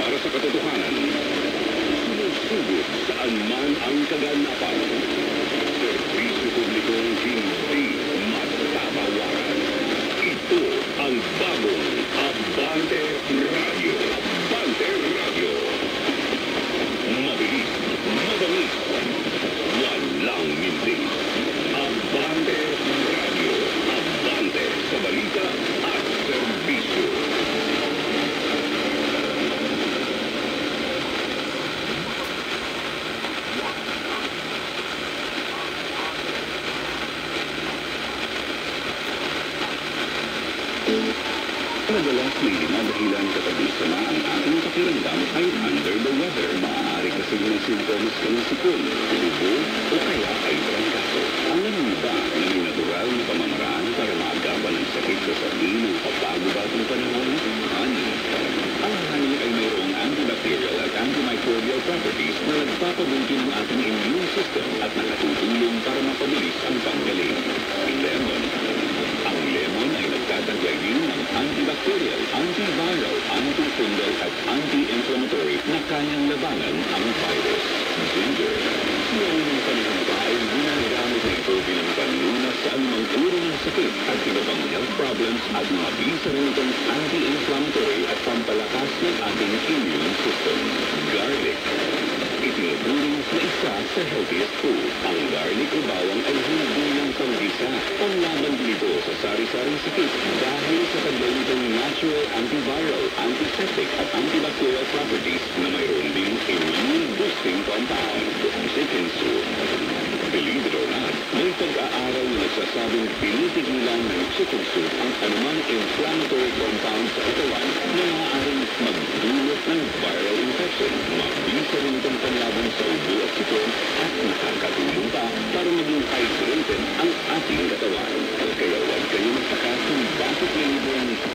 para sa katotohanan. Sinusugod saan man ang kaganapan. Serbisyo publikong hindi matatawaran. Ito ang bagong Abante Radio. Abante Radio. Mabilis, madamis, walang mintis. Abante Radio. Abante sa balita at serbisyo. Madalas may dinadahilan kapag sama ang ating pakiramdam ay under the weather. Maaari kasi may sintomas ka ng sipon, ubo, o kaya ay trangkaso. Alam mo ba na may natural na pamamaraan para maagapan ang sakit sa sabi ng pagbago-bagong panahon? Honey. Ang honey ay mayroong antibacterial at antimicrobial properties na nagpapabuti ng ating immune system at nakatutulong para mapabilis ang panggaling. Lemon. Ang lemon ay nagtataglay din ng antibacterial, antiviral, antifungal at anti-inflammatory na kayang labanan ang virus. Ginger. Noong mga panahon pa ay ginagamit na ito bilang panlunas sa anumang uri ng sakit at iba pang health problems at mga bisa rin itong anti-inflammatory at pampalakas ng ating immune system. Garlic. Itinuturing na isa sa healthiest food. Ang garlic o bawang ay hindi ng panggisa. Panlaban dito sa sari-saring sakit dahil sa taglay nitong natural antiviral, antiseptic at antibacterial properties na mayroon ding immune-boosting compound. Chicken soup. Believe it or not, may pag-aaral na nagsasabing pinitigilan ng chicken soup ang anumang inflammatory compound sa katawan na maaaring magdulot ng viral infection. Mabisa rin itong panlaban sa ubo at sipon at nakakatulong pa para maging hydrated ang ating katawan. Kaya huwag kayo magtaka kung bakit may ibang